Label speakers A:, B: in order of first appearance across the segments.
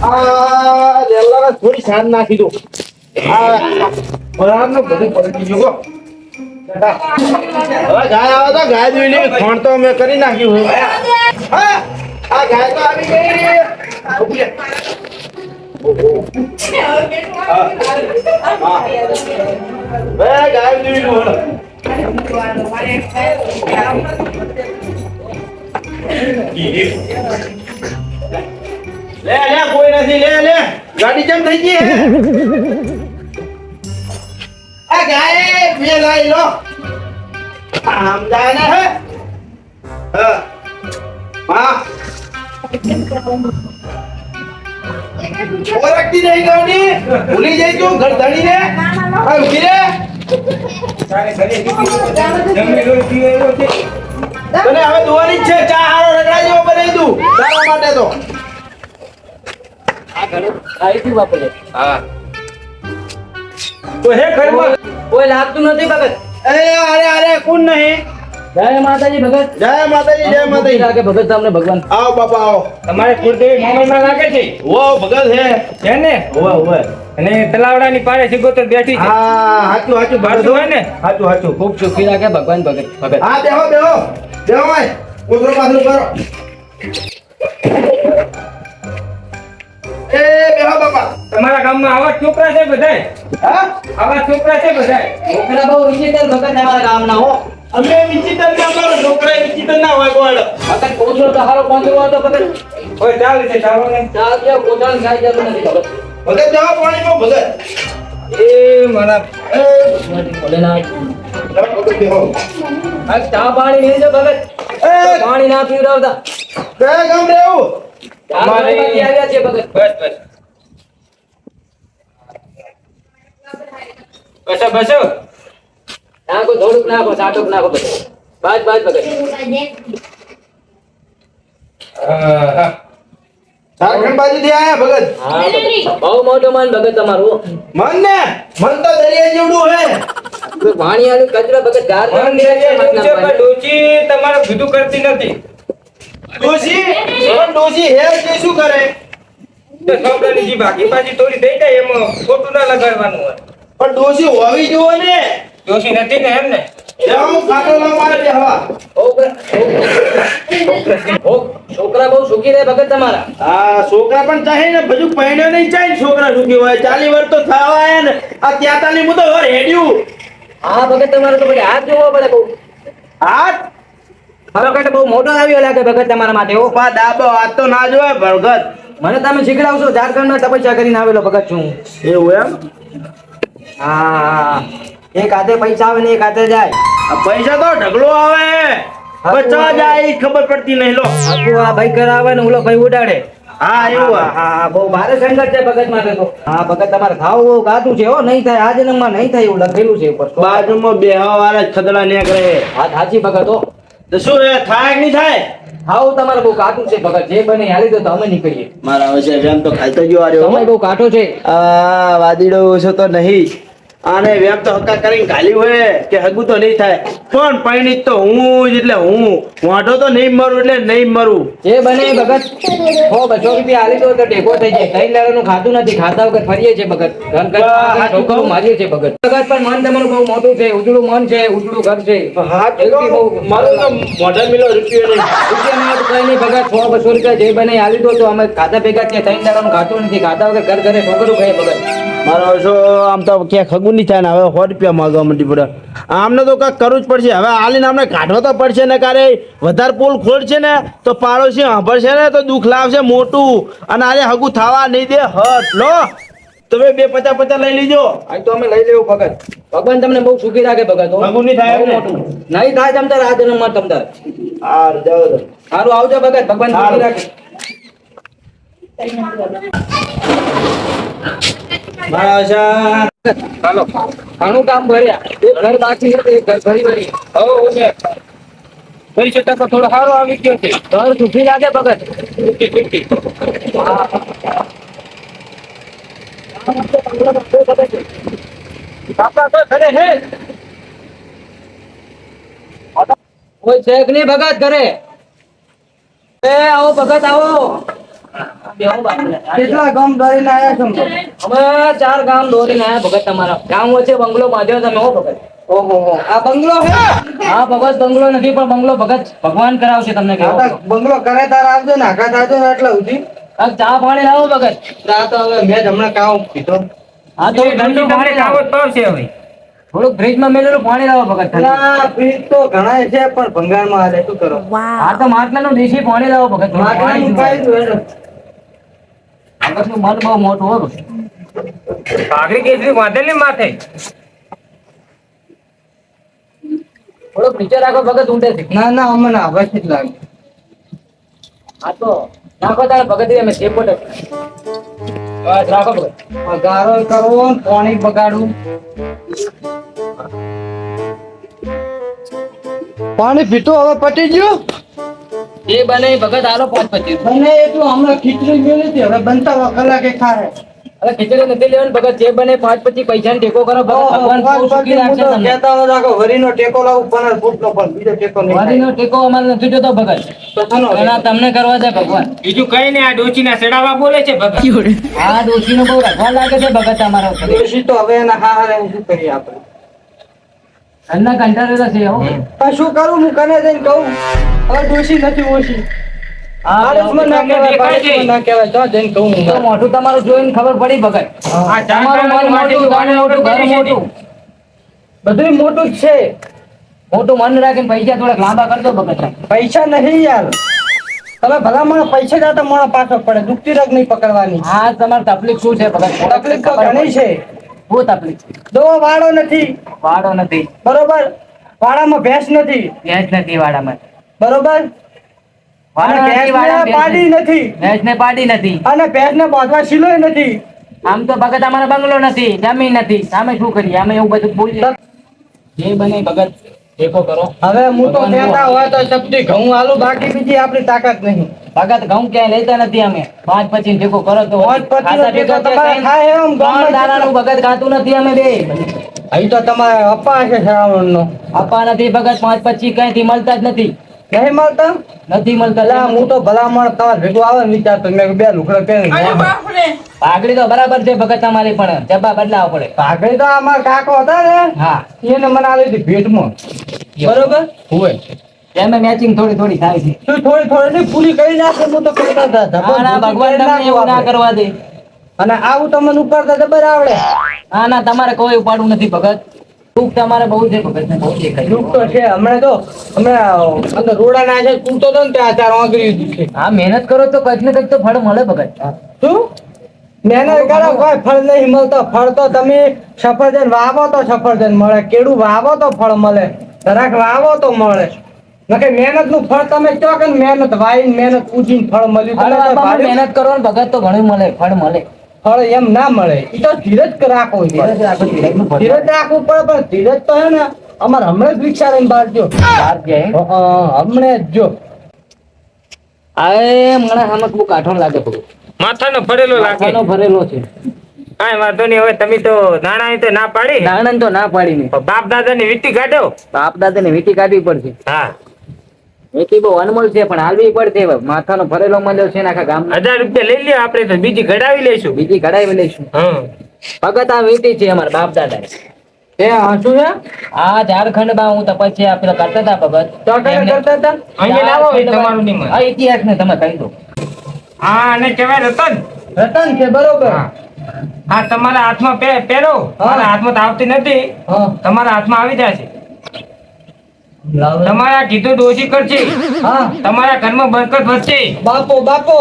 A: રેલવાને થોડી સાંજ નાખી દો. બરાબર બધું પલટી ગયો. હવે ગાય આવે તો ગાય જોઈ લે. ખોણ તો મેં કરી નાખ્યું. હા આ ગાય તો આવી ગઈ. ગાય જોઈ લો. લે લે કોઈ નથી. લે લે ગાડી કેમ થઈ ગઈ? આ ગાય બે લઈ લો. આમ જાય ને હે. હા હા ઓરકતી નહીં ગાડી. ભૂલી જઈ તું ગરધણી ને. આ ઉભી રે. તને હવે દુવાની જ છે. ચા હારો રગડા જેવો બનાવી દઉં તારા માટે તો.
B: આ ઘરે આઈથી વાપરે.
A: હા
B: તો હે ઘરમાં કોઈ લાગતું નથી ભગત.
A: અરે અરે કોણ નહીં?
B: જય માતાજી ભગત.
A: જય માતાજી. જય માતાજી.
B: લાગે ભગત તમને ભગવાન.
A: આવો બાપા આવો.
C: તમારે કુળદેવી મોબાઈલમાં લાગે છે
A: ઓ ભગત હે.
C: છે ને?
A: ઓવે ઓવે.
C: અને તલાવડાની પાળે સિગોતર બેઠી છે.
A: હા હાચું હાચું
C: બાજુ
A: ભગત
C: હોય ને?
A: હાચું હાચું.
B: ખૂબ સુખી લાગે ભગવાન ભગત ભગત.
A: હા બેહો બેહો બેહો ભાઈ. ઉતરો પાછું કરો. એ બેહો બાપા.
C: તમારા ગામમાં આવા છોકરા છે બધાય?
A: હા
C: આવા છોકરા છે બધાય?
B: છોકરા બહુ વિચિત્ર ભગત અમારા ગામના હો.
A: અમે વિચિત્ર ના કરો. છોકરા વિચિત્ર ના હોય કોઈ.
B: ભગત કોચરો તો હારો પાંચો હોય તો ભગત
C: ઓય ચાલ છે ચાલો ને.
B: ચાલજો કોચાણ ખાઈ જતું નથી ભગત.
A: ભગત જાઓ પાણીમાં ભગત.
C: એ મારા
A: એ
B: ભોલેનાથ.
A: ભગત બેહો.
B: આ ચા પાણી નહીં છે ભગત.
A: એ
B: પાણી ના પીવડાવતા.
A: બે ગામ રહેવું.
C: અમારે
B: ચારમાંથી આવ્યા છે ભગત.
C: બસ બસ બસો બસો.
B: નાખો થોડુંક નાખો સાટુક નાખો ભગત. બસ બસ ભગત.
C: હા
A: ઝારખંડ બાજુથી આયા ભગત.
B: હા ભગત. બહુ મોટો મન ભગત તમારું.
A: મન ને મન તો દરિયા જેવડું હે.
B: તો પાણી આલું કચરો ભગત ગાર
C: પણ ડોચી તમારે બધું કરતી નથી.
A: ડોશી પણ ડોશી હે કે શું કરે?
C: તો છોકરાની જે બાકી પાછી થોડી થઈ જાય એમાં ખોટું ના લગાડવાનું હોય.
A: પણ ડોશી હોવી જોવે ને.
C: ડોશી નથી ને એમ ને?
A: હું ખાટો ના મારે બેહવા.
B: છોકરા બહુ સુખી રહે ભગત તમારા.
A: આ છોકરા પણ ચાહે ને બધું પહેણ્યો નહીં ચાહે ને છોકરા સુખી હોય. 40 વર્ષ તો થવા આયા ને આ 43 મુ તો વર હેડ્યું.
B: હા ભગત તમારે તો પછી હાથ જોવો પડે બહુ.
A: હાથ
B: મારો કાંટો બહુ મોટો આવ્યો લાગે ભગત તમારા માટે. ઓ
A: પા દાબો હાથ તો ના જોવે ભગત.
B: મને તમે શીખડાવશો. ઝારખંડમાં તપસ્યા કરીને આવેલો ભગત છું.
A: એવું એમ?
B: હા એક હાથે પૈસા આવે ને એક હાથે જાય.
A: આ પૈસા તો ઢગલો આવે. બચવા જાય ઈ ખબર પડતી નહીં લો.
B: આખું આ ભાઈ કરાવે ને ઓલો ભાઈ ઉડાડે.
A: હા એવું
B: હા હા બહુ ભારે સંકટ છે ભગત માટે તો. હા ભગત તમારે ખાવું બહુ ગાતું છે હો. નહીં થાય આ જન્મમાં નહીં થાય એવું લખેલું છે ઉપર.
A: બાજુમાં બેહવા વાળા જ ખદડા નીકળે.
B: વાત સાચી ભગત હો.
A: તો શું એ થાય કે નહીં થાય?
B: ખાવું તમારે બહુ કાઠું છે ભગત. જે બને હાલી દો તો અમે નીકળીએ.
A: મારા વચ્ચે વેમ તો ખાઈ તો ગયો આ રહ્યો.
B: સમય બહુ કાઠો છે.
A: આ વાદીડો ઓછો તો નહીં. આને વેમ તો હક્કા કરીને ગાલ્યું હોય કે હગું તો નહીં થાય. પણ પૈણિત તો હું જ એટલે હું વાંઢો તો નહીં મરું એટલે નહીં મરું.
B: જે બને એ ભગત 100-200 રૂપિયા હાલી દો તો ટેકો થઈ જાય. 3 લાડવાનું ખાતું નથી. ખાતા વગર ફરીએ છે ભગત. ઘર ઘર છોકરો મારીએ છે ભગત. ભગત પણ મન તમારું બહુ મોટું છે. ઉજળું મન છે. ઉજળું ઘર છે.
A: હા તો મારું તો મોઢા મિલો રૂપિયો નહીં.
B: રૂપિયા ના કઈ નહીં ભગત. 100-200 રૂપિયા જે બને એ હાલી દો તો અમે ખાતા ભેગા છે. 3 લાડવાનું ખાતું નથી. ખાતા વગર ઘર ઘરે છોકરું ખાય ભગત.
A: મારો છો આમ તો ક્યાંક ખગું નહીં થાય ને હવે 100 રૂપિયા માંગવા માંડી પડે. આમને તો કાંઈક કરવું જ પડશે. હવે આલીને આમને કાઢવા તો પડશે ને. કારે વધારે પોલ ખોલશે ને તો પાડોશી સાંભળશે ને તો દુઃખ લાવશે મોટું. અને આને હગું થવા નહીં દે. હટ લો તમે 250 લઈ લીજો.
B: આજ તો અમે લઈ લેવું ભગત. ભગવાન તમને બહુ સુખી રાખે ભગત.
A: હગું નહીં થાય એમને?
B: નહીં થાય તમતાર આ જન્મમાં તમતાર.
A: હાર જાઓ તો.
B: સારું આવજો ભગત. ભગવાન સુખી રાખે.
A: મારા આશા
B: ચાલો ઘણું કામ ભર્યા. એક ઘર બાકી છે તો એક ઘર ભરી ભરી.
C: ફરી છતાં તો થોડો સારો આવી ગયો છે.
B: ઘર સુખી લાગે ભગત.
C: બાપા તો ઘરે હે.
B: કોઈ છે કે નહીં ભગત ઘરે? એ આવો ભગત આવો. બેહો બાપુ.
D: કેટલા ગામ દોડીને આયા છો તમે?
B: અમે 4 ગામ દોરીને આયા ભગત તમારા. ગામ વચ્ચે બંગલો બાંધ્યો તમે હો ભગત.
D: ઓહો આ બંગલો હે?
B: હા ભગત બંગલો નથી પણ બંગલો ભગત ભગવાન કરાવશે તમને
D: આ
B: કેવો.
D: તો બંગલો કરે તાર આવજો ને આઘાત આવજો ને એટલે સુધી.
B: આ ચા પાણી લાવો ભગત.
D: આ તો હવે મેં જ હમણાં કામ કીધો.
B: હા તો ઠંડુ પાણી લાવો.
C: ખાવો જ ભાવશે હવે.
B: થોડુંક ફ્રીજમાં મેલેલું પાણી લાવો ભગત ઠંડુ.
D: ના ફ્રીજ તો ઘણાય છે પણ ભંગારમાં હાલે શું કરો?
B: હા તો માટલાનું દેશી પાણી લાવો ભગત.
D: માટલાનું ખાઈ દો હેડો.
B: ભગતનું મન બહુ મોટું હોય ભગત.
C: ભાખરી કેસરી બાંધેલી માથે.
B: થોડોક નીચે રાખો ભગત ઊંડેથી.
D: ના ના અમને હવે જ લાગે.
B: હા તો નાખો તારે ભગત અમે ચેપોટ બસ રાખો ભગત.
D: ગારો કરવો ને પાણી બગાડવું. પાણી પીતો હવે પટી ગયું.
B: એ બને ભગત આલો 5-25.
D: બને એટલું હમણાં ખીચડી મેલી હતી હવે બનતા કલાકે ખાય.
B: અરે ખીચડી નથી લેવાની ભગત જે બને 5-25 પૈસાની ટેકો કરો ભગત. ભગવાન બહુ સુખી રાખશે તમને.
D: કહેતા હોય રાખો વરીનો ટેકો લાવું 15 ફૂટનો પણ બીજો ટેકો નહીં.
B: વારીનો ટેકો અમારે નથી જોતો ભગત.
D: તો શાનો
B: એના તમને કરવા છે ભગવાન.
C: બીજું કઈ નહીં, આ ડોચીના સેડાવા બોલે છે ભગત.
B: આ ડોશીનો બહુ રખવા લાગે છે ભગત અમારા ઉપર.
D: ડોશી તો હવે એના હારે શું કરીએ આપણે?
B: ઘરના કંટાળેલા છે હો.
D: પણ શું કરું હું કને જઈને કહું હવે ડોશી નથી ઓછી.
B: હા
D: પાડોશમાં ના કહેવાય, પાડોશમાં ના કહેવાય તો જઈને કહું હું.
B: તો મોઢું તમારું જોઈને ખબર પડી ભગત.
C: આ
B: તમારું મન મોટું, ગામ મોટું, ઘર મોટું.
D: બધું મોટું જ છે.
B: મોટું મન રાખીને પૈસા થોડાક લાંબા કરજો ભગત.
D: પૈસા નહીં યાર. તમે ભલા મને પૈસા જાતા મને પાછો પડે દુખતી રગ નહીં પકડવાની.
B: હા તમારી તકલીફ શું છે ભગત?
D: તકલીફ તો ઘણી છે.
B: શું તકલીફ છે?
D: દો વાળો નથી
B: વાડો નથી,
D: બરોબર. વાળામાં ભેંસ નથી
B: ભેંસ નથી વાડામાં.
D: બરોબર.
B: વાડો
D: અને
B: નથી, વાડામાં
D: ભેંસને પાડી નથી
B: ભેંસને પાડી નથી.
D: અને ભેંસને બાંધવા શીલોય નથી.
B: આમ તો ભગત અમારો બંગલો નથી, જમીન નથી, સામે શું કરીએ? અમે એવું બધું બોલીએ. જે બને ભગત ટેકો કરો.
D: હવે હું તો કહેતા હોય તો ચપટી ઘઉં આલુ બાકી બીજી આપણી તાકાત નહીં.
B: ભગત ઘઉં ક્યાંય લેતા નથી અમે. 5-25 ટેકો કરો તો
D: 5-25
B: ખાતા
D: ટેકો
B: ભેગા
D: તમારે
B: થઈને
D: થાય એમ ગામમાં
B: 3 દાણાનું ભગત ખાતું નથી અમે બે.
D: અહીં તો તમારે અપ્પા છે શ્રાવણનો.
B: આપા નથી ભગત, 5-25 ક્યાંયથી મળતા જ નથી.
D: નહીં મળતા?
B: નથી મળતા.
D: એટલે હું તો ભલામણ તમારે ભેગું આવે ને વિચારતો મેં બે લુગડા પહેરી
B: પાઘડી તો બરાબર છે ભગત તમારી, પણ જબ્બા બદલાવો પડે.
D: ભાગડી તો અમારા કાકો હતા ને
B: હા
D: એને મને આવી હતી ભેટમાં. બરોબર.
B: હોય એમાં મેચિંગ થોડી થોડી થાય છે.
D: તું થોડી થોડી નહીં પૂરી કરી નાખે હું તો કરતા હતા.
B: હા ના ભગવાન તમને એવું ના કરવા દે.
D: અને આવું તમને ઉપાડતા જબર આવડે.
B: હા ના તમારે કોઈ ઉપાડવું નથી ભગત. દુઃખ તમારે બહુ છે ભગત ને, બહુ દેખાય.
D: દુઃખ તો છે હમણાં તો હમણાં અંદર રોડા ના છે કૂદતો હતો ને ત્યાં 4 આંગળી દુખે.
B: હા મહેનત કરો તો કંઈક ને કંઈક તો ફળ મળે ભગત.
D: શું મહેનત કરો કોઈ ફળ નહીં મળતો. ફળ તો તમે સફરજન વાવો તો સફરજન મળે, કેળું વાવો તો ફળ મળે, દરાક વાવો તો મળે. નકે મહેનત નું ફળ તમે કહો કે મહેનત વાઈને મહેનત પૂજીને ફળ મળ્યું.
B: ફળ
D: તમે તો
B: આપવામાં
D: ભાડું-
B: મહેનત કરો ને ભગત તો ઘણું મળે, ફળ મળે.
D: ફળ એમ ના મળે. ઈ તો ધીરજ રાખો
B: ધીરજ રાખો, ધીરજનું ફળ
D: ધીરજ રાખવું પડે. પણ ધીરજ તો હે ને અમારે હમણાં જ રિક્ષા લઈને બહાર ગયો.
B: બહાર જાય.
D: હમણાં જ જો.
B: આ મને આમાં બહુ કાઠો લાગે ભગત.
C: માથાનો ફરેલો લાગે.
B: માથાનો ભરેલો છે.
C: કાંઈ વાંધો નહીં, હવે તમે તો નાણાંની તો ના પાડી.
B: દાણન તો ના પાડીને
C: બાપ દાદાની વીટી કાઢો.
B: બાપ દાદાને વીટી કાઢવી પડશે.
C: હા,
B: વીટી બહુ અનમોલ છે પણ હાલવી પડશે. માથાનો ભરેલો મળ્યો છે ને આખા ગામ.
C: 1000 રૂપિયા લઈ લ્યો, આપણે તો બીજી ઘડાવી લઈશું.
B: બીજી કઢાઈ લઈશું.
C: હા,
B: ભગત આ વીટી છે અમારા બાપ દાદા.
D: એ શું છે?
B: આ ઝારખંડ માં હું તપસ્યા પેલા કરતા હતા ભગત.
D: તો કઈ કરતા હતા?
C: અહીંયા લાવો, એ તમારું નહીં મળે.
B: આ ઇતિહાસ ને તમે કહી દો.
C: હા, આને કહેવાય રતન.
D: રતન છે બરોબર.
C: હા, હા, તમારા હાથમાં પહેરો. મારા હાથમાં તો આવતી નથી,
D: હા.
C: તમારા હાથમાં આવી જશે.
D: લાવો.
C: તમારા કીધું તો ઓછી કરશે.
D: હા.
C: તમારા ઘરમાં બરકત વધશે.
D: બાપો બાપો.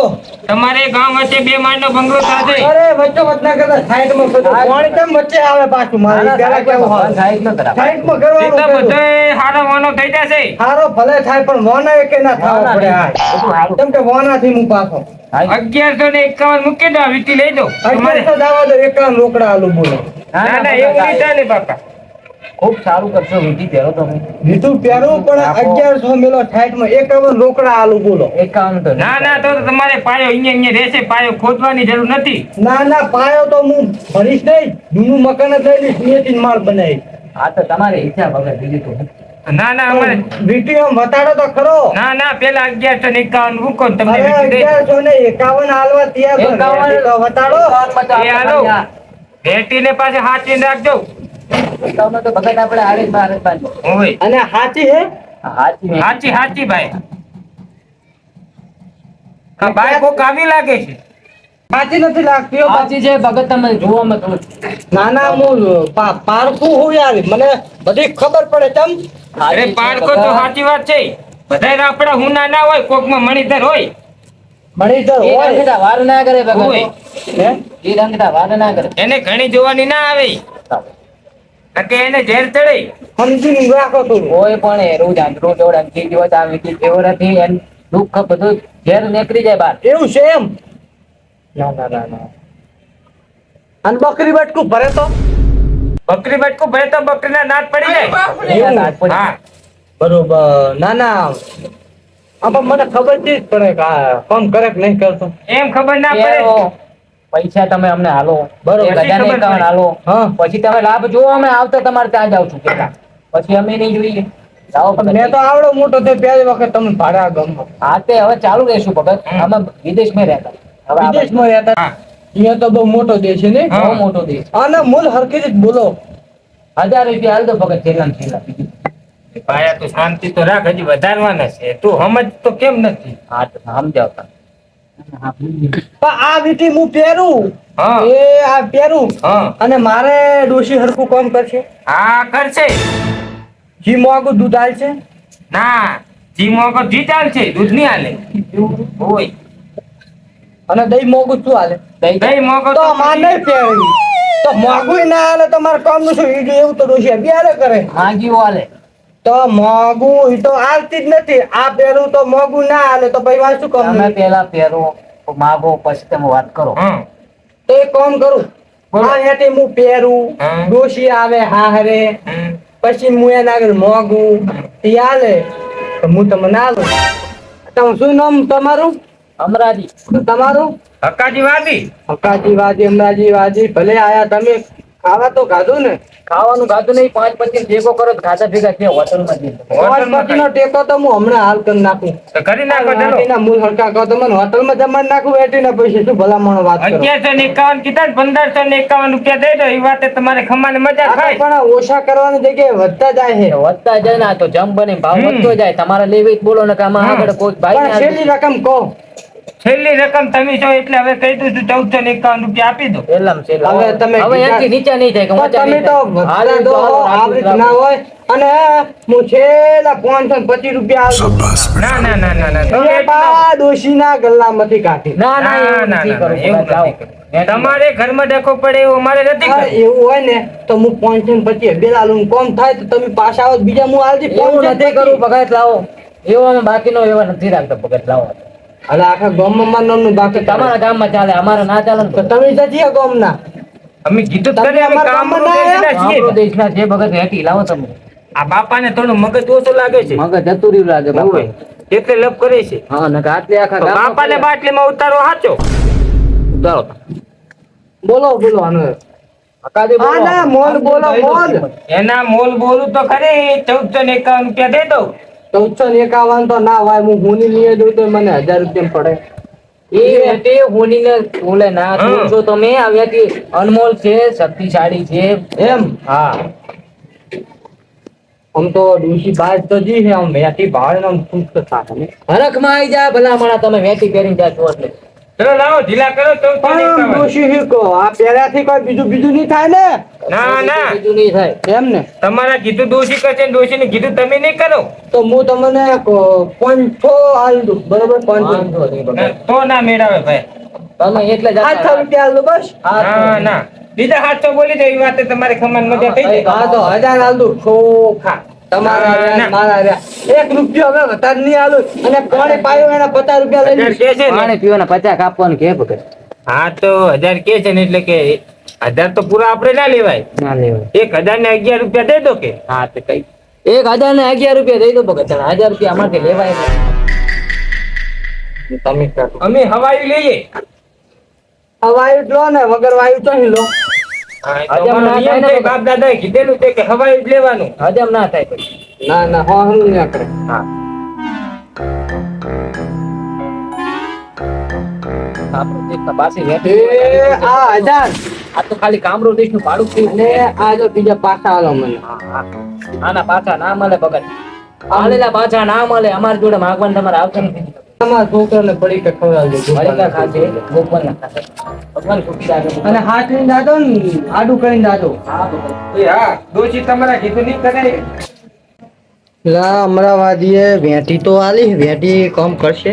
C: તમારે ગામ વચ્ચે 2 માળનો બંગલો થશે.
D: અરે વચ્ચે વચના કરતા સાઈડમાં બધું પાણી કેમ વચ્ચે આવે પાછું મારી પેલા કેવું હોય?
B: સાઈડ ન કરાવ.
D: સાઈડમાં
C: એ તો
D: કરવાનું
C: બધો હારો વાનો થઈ જશે.
D: હારો ભલે થાય પણ વોના એકે ના થાવ
B: વાના
D: પડે.
B: નહીં. બધું હારું.
D: કેમ કે વોનાથી હું પાછો
C: 1151 મૂકી દો, વીટી લઈ દો.
D: અત્યારે તો જવા દો એકલા રોકડા આલુ બોલો.
C: ના ના, એવું નહીં ચાલે બાપા.
B: ખૂબ સારું કરશો વીટી પહેરો તમે.
D: લીધું પહેરવું પણ 1100 મેલો 60 માં 51 રોકડા આલુ બોલો.
B: 51 તો
C: ના ના, તો તમારે પાયો અહીંયા રહેશે. પાયો ખોદવાની જરૂર નથી.
D: ના ના પાયો તો હું ભરીશ નહીં. જૂનું મકાન જ લઈ લઈશ, મેથી માળ બનાવી.
B: આ તો તમારી ઈચ્છા ભગત, બીજું તો હું.
C: ના ના અમારે
D: વીટીઓ વતાડો તો ખરો.
C: ના ના પેલા 1151 રૂકો ને તમને
D: અરે
C: વીટી દઈ દઉં.
D: 1151 હાલવા તૈયાર છો.
B: 51
D: વીટી તો વતાડો.
C: એ હાલો ભેટીને પાછી હાચીને રાખજો.
B: તમે તો ભગત આપણે આડે બાંધો.
C: ઓય
D: અને હાચી હે
B: હાચી
C: હાચી હાચી ભાઈ આ બાય કોક આવી લાગે છે.
D: હાચી નથી લાગતી હો.
B: હાચી છે ભગત, તમે જુઓ મત.
D: ના ના હું પારખું હું યાર, મને બધી ખબર પડે તમ.
C: અરે પાડકો તો સાચી વાત છે. બધાય આપડા હુના ના હોય, કોકમાં મણિધર હોય.
D: મણીધર
B: એ
D: હોય
B: રંગતા વાર ના કરે
C: હોય.
B: ભગત.
D: હે?
B: એ રંગતા વાર ના કરે.
C: એને ઘણી જોવાની ના આવે કે એને ઝેર ચડે.
D: સમજીને રાખો થોડું.
B: કોઈ પણ એરું જાંદરું જોડે જેવો આવે કે જેવો નથી એમ દુઃખ બધું ઘેર નીકળી જાય બહાર.
D: એવું છે એમ? ના ના ના ના. અને બકરી બટકું ભરે તો
C: બકરી બટકું ભરે તો બકરીના દાંત પડી જાય.
B: એના દાંત પડી.
C: હા
D: બરોબર. ના ના આ પણ મને ખબર છે જ પડે કે આ કોણ કરે કે નહીં કરતો.
C: એમ ખબર ના પડે.
B: એવો પૈસા તમે અમને હાલો
D: બરોબર.
B: 1051 હાલો.
D: હા.
B: પછી તમે લાભ જોવો, અમે આવતા તમારે ત્યાં જાવ છું પેલા, પછી અમે નહીં જોઈએ. લાવો ભગત.
D: મેં તો આવડો મોટો થયો પહેલી વખત તમે ભાડા ગામમાં
B: હા તે હવે ચાલુ રહેશું ભગત. અમે વિદેશમાં રહેતા હવે આ
D: વિદેશમાં રહેતા.
C: હા
D: અહીંયા તો બહુ મોટો દેશ છે ને.
C: હા.
B: બહુ મોટો દેશ.
D: અને મૂળ હરખી જ બોલો.
B: 1000 રૂપિયા હાલ દો ભગત, છેલ્લા ને છેલ્લા. બીજું
C: ભાયા તું શાંતિ તો રાખ, હજી વધારવાના છે. તું સમજ તો કેમ નથી.
B: હા તો સમજાવ તમે.
D: પણ આ વીટી હું પહેરું
C: હા
D: એ આ પહેરું
C: હા
D: અને મારે ડોશી હરખું કામ કરશે.
C: હા કરશે.
D: ઘી મોંઘું દૂધ આલ છે.
C: ના જી મોકો જી ચાલશે, દૂધ નહીં હાલે. હોય
D: અને દહીં મોંઘું શું હાલે?
C: દહીં મોકો
D: તો માર નહીં પહેરવી. તો મોંઘું ના હાલે તમારે કામનું શું? ઈ એવું તો ડોશી અભિયારે કરે.
B: માંગી હાલે.
D: તો મોંઘું ઈ તો હાલતી જ નથી. આ પહેરું તો મોંઘું ના હાલે તો પછી વાત શું
B: તમે
D: કામ?
B: પેલા પહેરો માગો પછી તમે વાત કરો.
C: હા
D: તો એક કામ કરું.
B: બોલો.
D: આ હેઠે હું પહેરું,
C: હા.
D: ડોશી આવે હાહરે,
C: હમ.
D: પછી હું એના આગળ મોંઘું ઈ હાલે તો હું તમને આલું. તમે શું નામ તમારું?
B: અમરાજી.
D: તમારું?
C: હકાજી વાદી.
D: હકાજી વાજી, અમરાજી વાજી. ભલે આયા તમે. ખાવા તો ખાધું ને?
B: ખાવાનું ખાતું નહીં, 5-25 ભેગો કરો તો ખાતા ભેગા છે હોટલમાં જઈને.
D: હોટલનો ટેકો તો હું હમણાં હાલ કરી નાખું.
C: તો કરી નાખો ચલો.
D: વેટીના મૂળ હરખા કહો તો મને હોટલમાં જમાડી નાખું. વેટીના પૈસે શું ભલામણો વાત કરો?
C: 1151 કીધા ને, 1551 રૂપિયા દઈ દો. એ વાતે તમારે ખમાને મજા
D: આ તો
C: થાય.
D: પણ ઓછા કરવાની જગ્યાએ વધતા જાય છે.
B: વધતા જાય ને આ તો જમ બને ભાવ વધતો જાય. તમારે લેવી જ બોલો ને કે આમાં આગળ કોઈ ભાઈ
D: પણ છેલ્લી રકમ કહો.
C: છેલ્લી રકમ તમે છો એટલે હવે કહી દઉં છું 1451 રૂપિયા આપી દો.
B: પેલામાં છેલ્લા.
D: હવે તમે
B: હવે
D: બીજા-
B: એનાથી નીચે નહીં થાય કે
D: પણ
B: ઊંચા
D: તમે
B: નહીં
D: તો
B: થાય. હાલે
D: વધતા
B: તો
D: દો,
B: હાલો,
D: આવી
B: રાખવું
D: રીત ના હોય. અને હું છેલ્લા 525 રૂપિયા આલું.
C: ના ના ના ના ના
D: એ
C: તમે
D: બા ડોશીના ગલ્લામાંથી કાઢી.
B: ના ના
C: ના
B: એવું
C: ના
B: નથી
C: ના
B: કરવું.
C: એવું
B: જાઓ.
C: નથી કરવું. તમારે ઘરમાં ડખો પડે એવું અમારે નથી
D: હા,
C: કરવું.
D: એવું હોય ને તો હું 525 બે આલું. કોમ થાય તો તમે પાછા આવો તો બીજા હું આલજી.
B: એવું
D: 525.
B: નથી કરવું ભગત, લાવો. એવો અમે બાકીનો એવા નથી રાખતા ભગત, લાવો.
D: અલા આખા ગામમાં મારું નામનું બાકી
B: તમારા ગામમાં ચાલે, અમારા ના ચાલે ને
D: તો તમે જતી ગામના.
C: અમે કીધું જ
D: તમે
C: ખરી, અમે
D: અમારા
C: કામ
D: ગામમાં ના
C: દેશના
B: આપણો
C: છીએ.
B: દેશના જે ભગત હેઠી લાવો તમે.
C: આ બાપાને થોડું મગજ ઓછું લાગે છે.
B: મગજ જતું રહ્યું લાગે બાપા.
C: હોય. એટલે લપ કરે છે.
B: હા ને આટલે આખા ગામમાં
C: બાપાને બાટલીમાં ઉતારો સાચો.
B: ઉતારો.
D: બોલો બોલો આનો.
B: અકાદે બોલો.
D: ના, મોલ બોલો, મોલ.
C: એના મોલ બોલું તો ખરી 1451 રૂપિયા દઈ દઉં.
D: 1451 તો ના હોય. હું હુની લઈ દઉં તો મને 1000 રૂપિયા પડે.
B: એ તે હોનીને બોલે ના
C: હા.
B: છો તમે આવ્યાથી અનમોલ છે, શક્તિશાળી છે.
D: એમ
B: હા
D: આમ તો ડોશી બાજ તો જી છે. આમ વેટી ભાડે આમ ખુશ તો થાય ને.
B: હરખમાં આવી જાય ભલામણા, તમે વેટી પહેરીને જાશો એટલે.
C: ચલો લાવો ઢીલા કરો
D: પણ આમ
C: 1451.
D: ડોશી શું કહો? આ પહેલાથી કોઈ બીજું બીજું નહીં થાય ને?
C: ના ના
B: બીજું નહીં થાય.
D: એમ ને?
C: તમારા કીધું દોષી કરશે ને દોષીને કીધું તમે નહીં કરો.
D: તો હું તમને 500 આલ દઉં. બરોબર? 500
B: વાંધો નહીં ભગત.
C: તો ના મેળાવે ભાઈ.
B: તમે એટલે જ
D: 800 રૂપિયા આલ દઉં બસ.
C: ના ના બીજા 700 બોલી દો. એ વાતે તમારે ખમાન મજા થઈ જાય.
D: હા તો 1000 આલ દઉં. ચોખા. તમારા
C: ના,
D: રહ્યા,
C: ના.
D: મારા રહ્યા. 1 રૂપિયો હવે વધારે નહીં આલું. અને પાણી પાયો એના 50 રૂપિયા લઈ લઈશ.
C: કે છે ને
B: પાણી પીવાના 50 કાપવાનું કે ભગત.
C: હા તો 1000 કે છે ને એટલે કે 1000 તો પૂરા આપણે ના લેવાય.
B: ના લેવાય.
C: 1000 ને 11 રૂપિયા દઈ દો કે.
B: હા તે કઈ 1000 ને 11 રૂપિયા દઈ દો ભગત. 1000 રૂપિયા અમારથી લેવાય નહીં.
D: તમે કાઢો.
C: અમે હવાઈ લઈએ.
D: આ વાયુ જ લો ને, વગર વાયુ તો નહીં લો.
C: હા, એ તો
B: હજમ
C: અમારો
B: ના
C: નિયમ
B: થાય ને
C: છે. બાપ દાદાએ કીધેલું છે કે હવાઈ જ લેવાનું.
B: હજમ ના થાય પછી.
D: ના ના હું ના કરે
B: હા કામરો દેશ પાછી
D: એ આ હજાર
B: આ તો ખાલી કામરો દેશ નું ભાડું થયું
D: અને આ જો બીજા પાછા આલો મને
B: આના પાછા ના મળે ભગત આલેલા પાછા ના મળે અમારી જોડે માગવાનું તમારે આવતું નથી
D: તમારા છોકરાને પડી કે ખવડાવજો
B: મરિકા ખાશે ગોપાલ ના ખાશે ભગવાન ખુશી રાખે
D: અને હાથ લઈને દાદો ને આડું કરીને દાદો
B: હા ભગત
C: હા ડોશી તમારા કીધું નહીં કરે
D: લા અમરાવાદીએ વેટી તો આલી વેટી કામ કરશે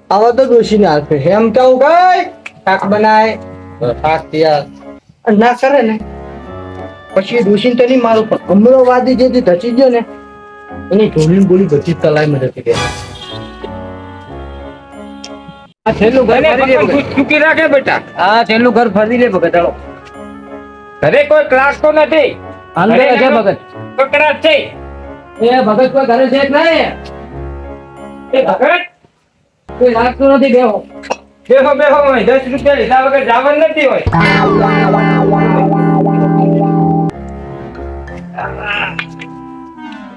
D: આવા તો ડોશીને હાલશે એમ કેવું કઈ શાક બનાય શાક તૈયાર ના કરે ને પછી ડોશીને તો નહીં મારું પણ અમરાવાદી જે ધચી ગયો ને એની ઢોલીને બોલી બધી તલાઈ માં જતી રહે
B: આ છેલ્લું ઘર ફરી લે ભગત
C: ચૂકી રાખે બેટા
B: આ છેલ્લું ઘર ફરી લે ભગત હાલો
C: ઘરે કોઈ ક્લાસ તો નથી
B: અંદર છે ભગત
C: કકડાટ છે
B: એ ભગત કોઈ ઘરે છે કે નહીં
C: એ ભગત
B: કોઈ લાગતું નથી બેહો
C: બેહો બેહો હોય 10 રૂપિયા લીધા વગર જવાનું નથી હોય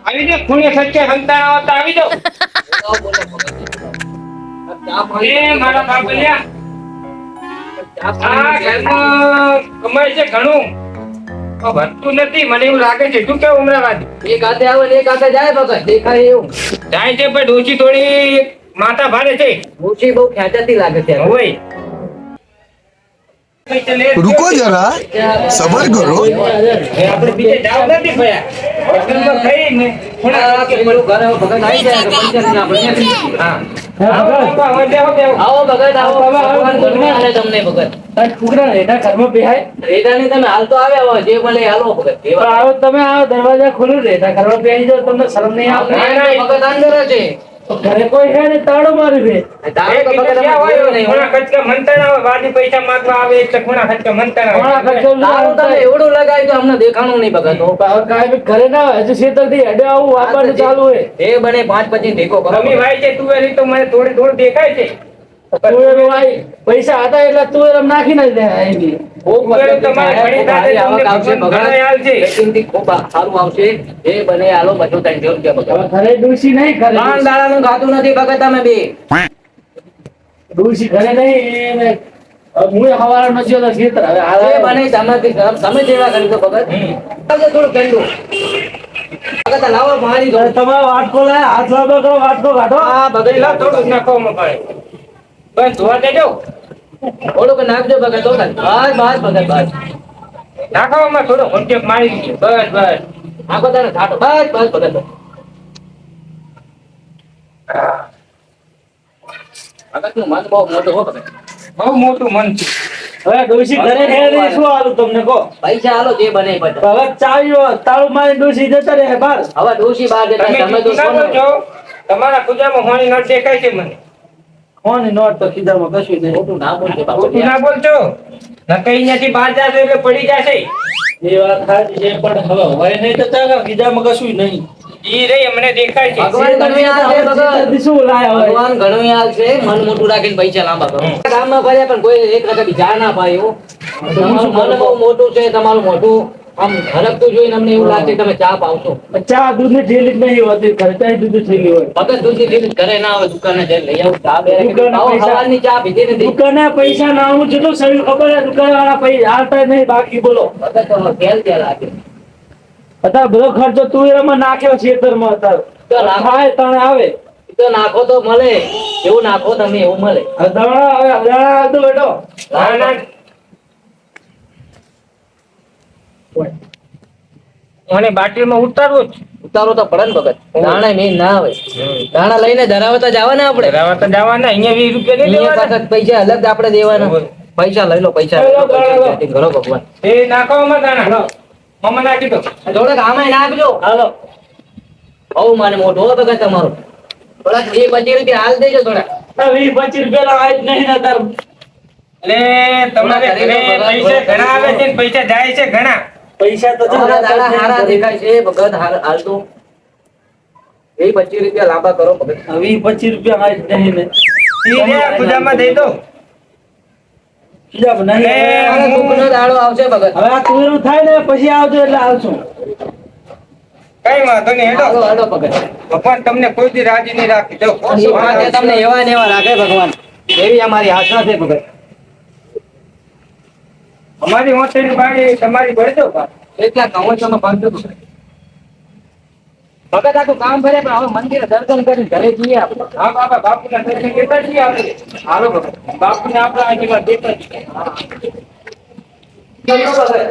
C: આવી જાઓ ખૂણે ખર્ચે સંતાન આવતા આવી જાઓ એ મારા બાપલિયા આ ઘરમાં કમાય છે ઘણું પણ વધતું નથી મને એવું લાગે છે શું કેવું અમરાવાદી
B: એક હાથે આવે ને એક હાથે જાય ભગત દેખાય એવું
C: જાય છે પણ ડોશી થોડી માથા ભારે છે
B: ઓછી બહુ ખેંચાતી લાગે છે
C: હોય
E: रुको जरा सबर करो
C: આપણે બીજે જાવ નથી ભયા એટલું તો ખાઈને
B: આ પેલું ઘર હવે ભગત આવી જાય તો પૈસા નહીં આપણે ત્યાંથી.
C: હા આવો બાપા, હવે બેહો બેહો
B: આવો ભગત આવો ભગવાન ઘરમાં હાલે તમને ભગત
F: છોકરા રેડા ઘરમાં બેહાય
B: રેડાની તમે હાલ તો આવ્યા હોય જે મળે એ હાલો ભગત જે વાત.
F: આવો તમે આ દરવાજા ખોલ્યું રેડા ઘરમાં બેહી જાઓ તમને શરમ નહીં આવે
B: ના, ના, ભગત અંદર જ છે
F: તો ઘરે કોઈ છે ને તાળો મારી દે
B: તારે તો ભગત અમે જોયું નહીં.
C: ખૂણા ખચકા મનતા ના આવે વાદી પૈસા માંગવા આવે એટલે ખૂણા ખચકા મનતા ના
F: ઘણા
C: આવે
F: ખર્ચો
B: તારું તમે એવડું લગાવ્યું તો અમને દેખાણું નહીં ભગત
F: કાંઈ ઘરે ના હોય હજુ શેતર થી હેડે આવું વાપરવાનું ચાલુ હોય
B: એ બને 5-25 ઢેકો કરો
C: તમે ભાઈ છે તુવેરી તો મને થોડી થોડી દેખાય છે
F: તુવેરો આઈ, પૈસા હતા એટલે તુવેર નાખી ના દે અહીંથી.
C: તુવેરો તમારે ઘણી સાથે
B: આવક
C: તમને
B: આવશે
C: ભગવાન
B: ભગત
C: ઘણા હાલ છે
B: લેકિનથી ખૂબ સારું આવશે એ બને હાલો બધું 300 રૂપિયા ભગત
F: હવે ઘરે ડૂસી નહીં ઘરે
B: ત્રણ દાડાનું ખાતું નથી ભગત તમે બે
F: ડૂસી ઘરે નહીં એને હું હવારે નથી તો શેતર હવે
B: એ
F: હાલે
B: બને તમે જેવા કરી દો ભગત આવજો થોડું ઠંડુ ભગત લાવો મારી દો
F: તમારો વાટકો લાય હાથ લાંબો કરો વાટકો કાઢો
B: હા ભગત
C: પેલા થોડુંક નાખો ભાઈ બસ ધોવા દેજો
B: થોડુંક નાખજો ભગત તો બસ બસ ભગત બસ
C: નાખવામાં થોડો કોન્ટેક્ટ મારી દીધો બસ બસ
B: આખો તારે થાટો બસ બસ ભગત ભગતનું મન બહુ મોટું હો ભગત
C: બહુ મોટું મન છે
F: હવે ડોસી ઘરે છે ને શું હાલું તમને કહો
B: પૈસા હાલો જે બને એ બધા
F: હવે ચાવીઓ તાળું મારી ડોસી જતા રહે બાર
B: હવે ડોશી બહાર જતા
C: તમે
B: તમે તો
C: જૂઠું ના
B: સોનું.
C: બોલજો તમારા ખુજામાં હોણી નોટ દેખાય છે મને
F: કોની નોટ તો ખીજામાં કશું નહીં
B: ખોટું ના બોલજો
C: ખોટું
B: બાપા
C: ના બોલજો નકર અહીંયાથી બહાર જાશો એટલે પડી જશે
F: એ વાત સાચી છે પણ હવે હોય નહીં તો ચાલે ખીજામાં કશું નહીં
C: ઈ રે અમને દેખાય છે
B: ભગવાન ઘણું યાદ છે ભગત
F: શું લાય હવે
B: ભગવાન ઘણું યાદ છે મન મોટું રાખીને પૈસા લાંબા કરો ગામમાં ફર્યા પણ કોઈ એક રકમ જા ના પાય એવું તમારું મન બહુ મોટું છે તમારું મોટું આમ હરકતું જોઈને અમને એવું લાગે કે તમે ચા પાવશો
F: ચા દૂધ ની થેલી જ નહીં હોતી ઘરે ચા દૂધ થેલી હોય
B: ભગત દૂધની થેલી ઘરે ના આવે દુકાને જઈને લઈ આવું ચા બે
F: દુકાને
B: આવો
F: પૈસા-
B: સવારની ચા પીધી નથી
F: દુકાને પૈસા ના હું જેટલું સર્યું ખબર છે દુકાન વાળા પૈસા હાલતા નહીં બાકી બોલો
B: ભગત તો તેલ તેલ લાગે
F: અત્યારે બધો ખર્ચો તુવેરમાં નાખ્યો ખેતરમાં અત્યારે
B: તો નાખો.
F: ખાય તણે આવે
B: તો નાખો તો મળે એવું નાખો તમે એવું મળે
F: હવે દવડા હવે દવડા આવતો બેટો
C: ના ના મને બાટલીમાં ઉતારવું જ
B: ઉતારો તો પડે ને ભગત દાણા મેં ના આવે દાણા લઈને ધરાવતા જવાના આપણે
C: રહેવા તો જવાના અહીંયા 20 રૂપિયા નહીં
B: અહીંયા
C: દેવાના
B: પાછા પૈસા અલગ આપણે દેવાના પૈસા લઈ લો પૈસા લઈ લો પૈસા setting કરો ભગવાન
C: એ નાખવામાં દાણા મમ્મા નાખી દો
B: થોડાક આમાંય નાખજો
F: હાલો
B: બહુ માને મોટો હો ભગત તમારો થોડાક 20-25 રૂપિયા હાલ દેજો થોડાક
F: 20-25 રૂપિયા આજ નહીં ના તાર
C: એટલે તમારે ઘરે પૈસા ઘણા આવે છે ને પૈસા જાય છે ઘણા
F: પૈસા તો
B: તમારા દાડા હારા દેખાય છે ભગત હાલ તો 20-25 રૂપિયા લાંબા કરો ભગત
F: 20-25 રૂપિયા આજ નહીં ને
C: ઈ રે ખુદામાં દઈ દો
F: ખીજામાં નહીં
B: મારા દુઃખનો દાડો આવશે ભગત
F: હવે આ તુવેરું થાય ને પછી આવજો એટલે આવશું
C: કઈ વાંધો નહીં હેડો
B: હાલો હાલો ભગત
C: ભગવાન તમને કોઈ દી રાજી નહીં રાખી દો
B: એ માટે તમને એવા ને એવા રાખે ભગવાન એવી અમારી આશા છે ભગત
C: અમારી હોટેલની બાળી તમારી ભરજો
B: એટલા કહો છો તો પાંચસો ભગત આખું કામ કરે પણ હવે મંદિરે દર્શન કરીને ઘરે જઈએ આપણે
C: હા બાબા બાપુના દર્શન કરતા છીએ આપણે
B: હાલો ભગત
C: બાપુને આપણા આજીમાં દેતા છીએ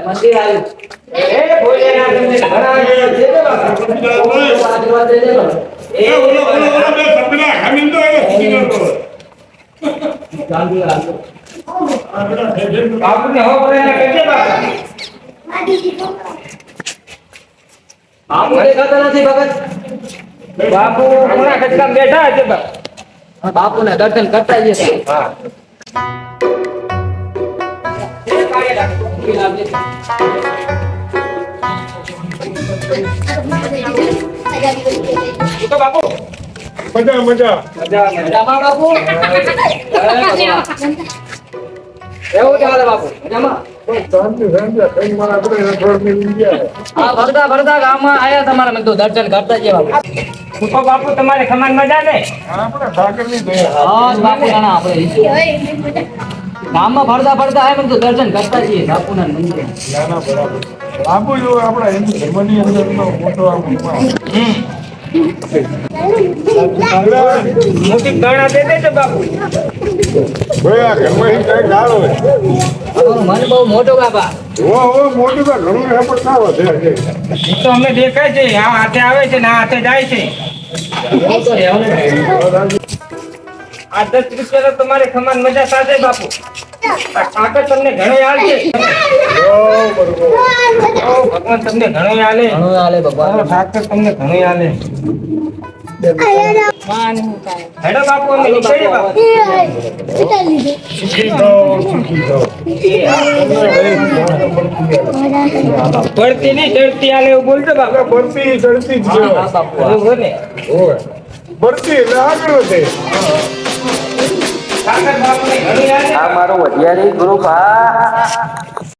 B: મંદિર આવ્યું
C: એ ભોલેનાથ તમને ઘણા આશીર્વાદ દેજો બાપા.
B: આશીર્વાદ દેજે ભગત.
C: બાપુને હો ભોલેનાથ કહેજે બાપા.
B: આમ દેખાતા નથી ભગત
C: બાપુ કોના ખચકામ બેઠા હશે બાપા.
B: બાપુને દર્શન કરતા જઈએ છીએ.
C: હા તો બાપુ
B: મજામાં બાપુ એવું ચાલે બાપુ મજામાં હા ભરતા ભરતા ગામમાં આયા તમારા મેં તો દર્શન કરતા જઈએ બાપુ
C: તો બાપુ તમારે ખમાન મજા ને
B: હા બાપુ ના આપણે ગામમાં ફરતા ફરતા આયા મેં તો દર્શન કરતા જઈએ બાપુના મંદિરે
C: મોટી ગણા દે દેજો બાપુ.
B: તમારું મન બહુ મોટું બાપા
C: ઈ તો અમને દેખાય છે આ હાથે આવે છે ને આ હાથે જાય છે.
B: એવું તો રહેવાનું જ.
C: આ 10 રૂપિયા તો તમારે ખમાન મજા સાથે બાપુ. આ કાકા તમને ઘણો હાલ છે. ભગવાન તમને ઘણો હાલે.
B: ઘણું હાલે ભગવાન
C: ઠાકર તમને ઘણો હાલે. હેડો બાપુ અમે નીકળીએ બાપુ. પડતી નહીં ચડતી હાલે એવું બોલજો બાપુ.
B: હા બાપુ
C: બરોબર ને? ઠાકર બાપુને ઘણો હાલે.
B: આ મારો વઢિયારી ગ્રુપ આ